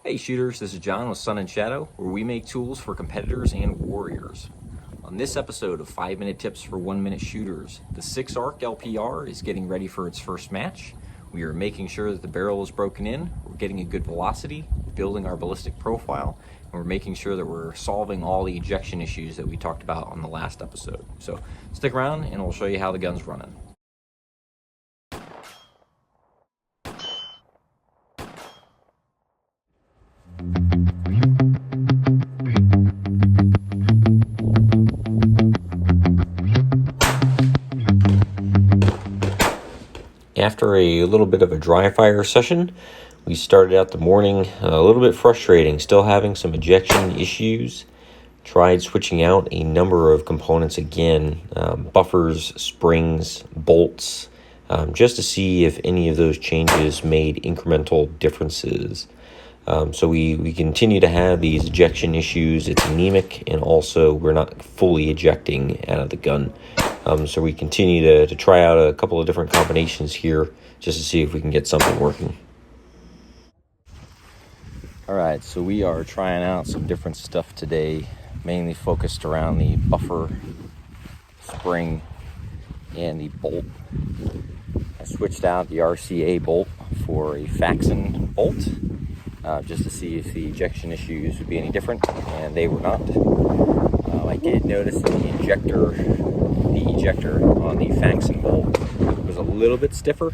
Hey shooters, this is John with Sun and Shadow, where we make tools for competitors and warriors. On this episode of 5-Minute Tips for 1-Minute Shooters, the 6-ARC LPR is getting ready for its first match. We are making sure that the barrel is broken in, we're getting a good velocity, building our ballistic profile, and we're making sure that we're solving all the ejection issues that we talked about on the last episode. So stick around and we'll show you how the gun's running. After a little bit of a dry fire session, we started out the morning a little bit frustrating, still having some ejection issues. Tried switching out a number of components again, buffers, springs, bolts, just to see if any of those changes made incremental differences. So we continue to have these ejection issues. It's anemic, and also we're not fully ejecting out of the gun. So we continue to try out a couple of different combinations here just to see if we can get something working. All right, so we are trying out some different stuff today, mainly focused around the buffer, spring, and the bolt. I switched out the RCA bolt for a Faxon bolt, just to see if the ejection issues would be any different, and they were not. I did notice that the ejector on the Faxon bolt was a little bit stiffer,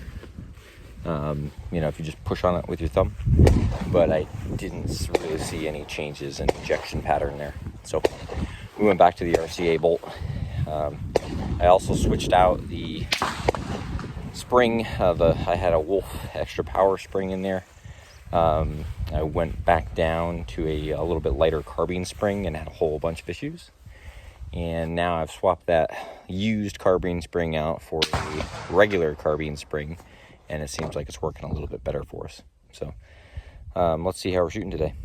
if you just push on it with your thumb, but I didn't really see any changes in ejection pattern there. So we went back to the RCA bolt. I also switched out the spring. I had a Wolf extra power spring in there. I went back down to a little bit lighter carbine spring and had a whole bunch of issues. And now I've swapped that used carbine spring out for a regular carbine spring, and it seems like it's working a little bit better for us. So let's see how we're shooting today.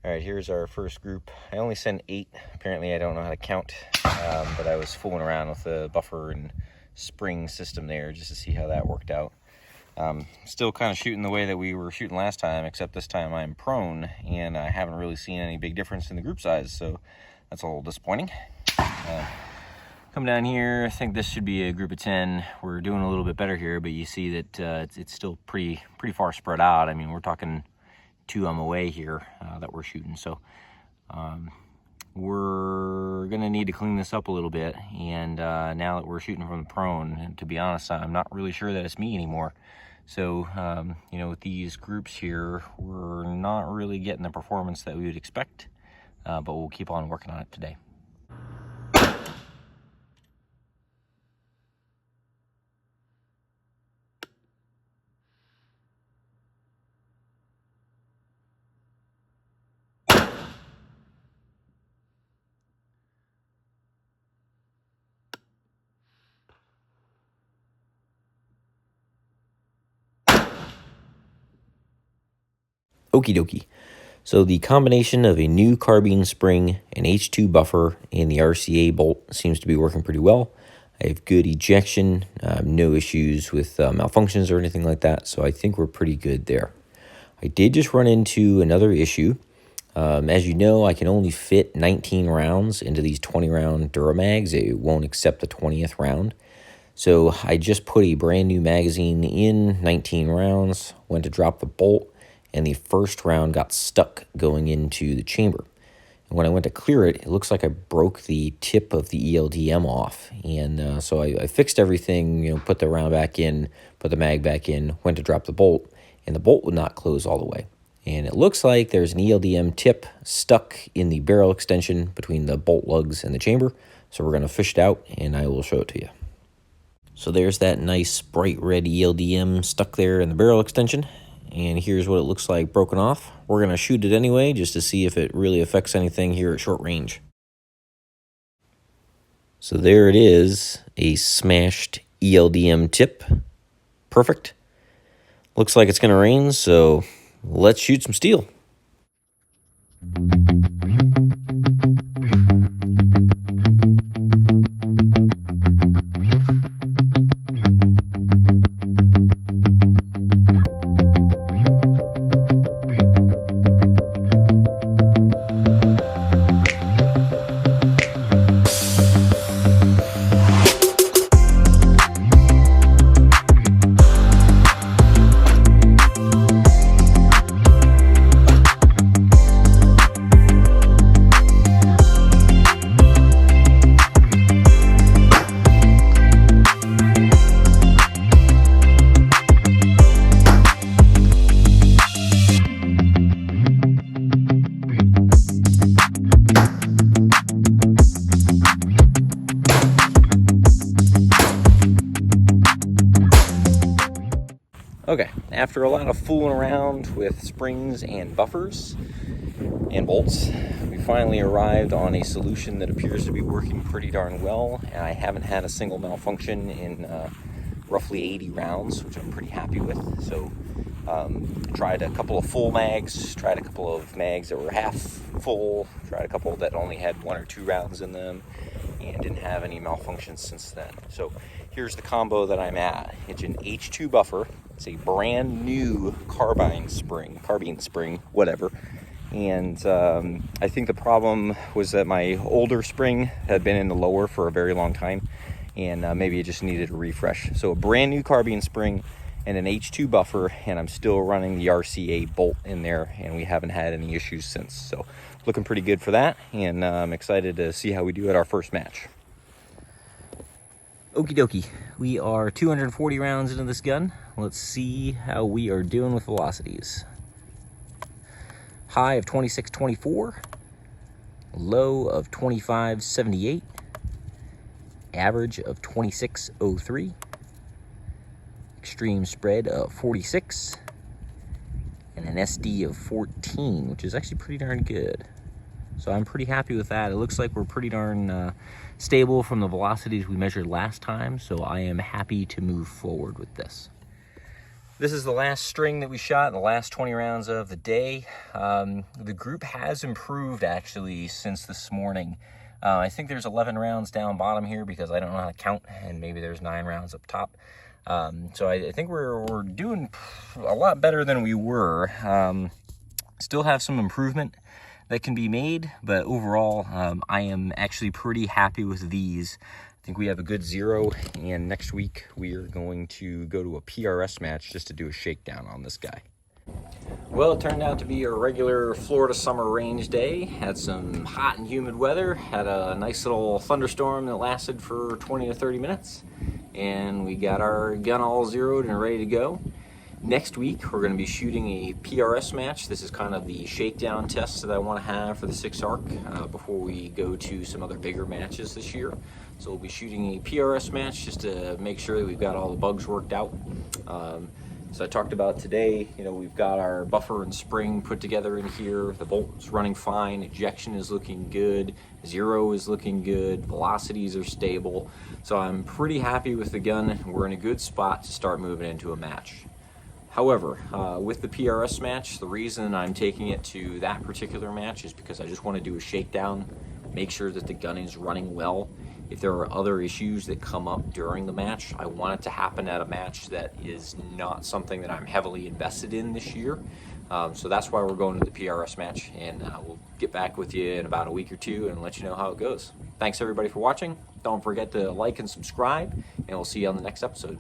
All right, here's our first group. I only sent 8. Apparently I don't know how to count, but I was fooling around with the buffer and spring system there just to see how that worked out. Still kind of shooting the way that we were shooting last time, except this time I'm prone, and I haven't really seen any big difference in the group size, so that's a little disappointing. Come down here, I think this should be a group of 10. We're doing a little bit better here, but you see that it's still pretty far spread out. I mean, we're talking 2 MOA here that we're shooting, so we're gonna need to clean this up a little bit. And now that we're shooting from the prone, and to be honest, I'm not really sure that it's me anymore. So with these groups here, we're not really getting the performance that we would expect, but we'll keep on working on it today. Okie dokie. So the combination of a new carbine spring, an H2 buffer, and the RCA bolt seems to be working pretty well. I have good ejection, no issues with malfunctions or anything like that, so I think we're pretty good there. I did just run into another issue. As you know, I can only fit 19 rounds into these 20-round Duramags. It won't accept the 20th round. So I just put a brand new magazine in, 19 rounds, went to drop the bolt, and the first round got stuck going into the chamber. And when I went to clear it, it looks like I broke the tip of the ELDM off. And so I fixed everything, put the round back in, put the mag back in, went to drop the bolt, and the bolt would not close all the way. And it looks like there's an ELDM tip stuck in the barrel extension between the bolt lugs and the chamber. So we're going to fish it out, and I will show it to you. So there's that nice bright red ELDM stuck there in the barrel extension. And here's what it looks like broken off. We're going to shoot it anyway just to see if it really affects anything here at short range. So there it is, a smashed ELDM tip. Perfect. Looks like it's going to rain, so let's shoot some steel. after a lot of fooling around with springs and buffers and bolts, we finally arrived on a solution that appears to be working pretty darn well, and I haven't had a single malfunction in roughly 80 rounds, which I'm pretty happy with. So tried a couple of full mags, tried a couple of mags that were half full, tried a couple that only had 1 or 2 rounds in them, and didn't have any malfunctions since then. So here's the combo that I'm at. It's an H2 buffer. It's a brand new carbine spring, whatever. And I think the problem was that my older spring had been in the lower for a very long time, and maybe it just needed a refresh. So a brand new carbine spring and an H2 buffer, and I'm still running the RCA bolt in there, and we haven't had any issues since. So looking pretty good for that, and I'm excited to see how we do at our first match. Okie dokie, we are 240 rounds into this gun. Let's see how we are doing with velocities. High of 26.24, low of 25.78, average of 26.03, extreme spread of 46, and an SD of 14, which is actually pretty darn good. So I'm pretty happy with that. It looks like we're pretty darn stable from the velocities we measured last time, so I am happy to move forward with this. This is the last string that we shot in the last 20 rounds of the day. The group has improved actually since this morning. I think there's 11 rounds down bottom here because I don't know how to count, and maybe there's 9 rounds up top. So I think we're doing a lot better than we were. Still have some improvement that can be made, but overall I am actually pretty happy with these. I think we have a good 0, and next week we are going to go to a PRS match just to do a shakedown on this guy. Well, it turned out to be a regular Florida summer range day. Had some hot and humid weather, had a nice little thunderstorm that lasted for 20 to 30 minutes, and we got our gun all zeroed and ready to go. Next week, we're going to be shooting a PRS match. This is kind of the shakedown test that I want to have for the 6 ARC before we go to some other bigger matches this year. So we'll be shooting a PRS match just to make sure that we've got all the bugs worked out. So I talked about today, we've got our buffer and spring put together in here. The bolt's running fine. Ejection is looking good. 0 is looking good. Velocities are stable. So I'm pretty happy with the gun. We're in a good spot to start moving into a match. However, with the PRS match, the reason I'm taking it to that particular match is because I just want to do a shakedown, make sure that the gun is running well. If there are other issues that come up during the match, I want it to happen at a match that is not something that I'm heavily invested in this year. So that's why we're going to the PRS match, and we'll get back with you in about a week or 2 and let you know how it goes. Thanks everybody for watching. Don't forget to like and subscribe, and we'll see you on the next episode.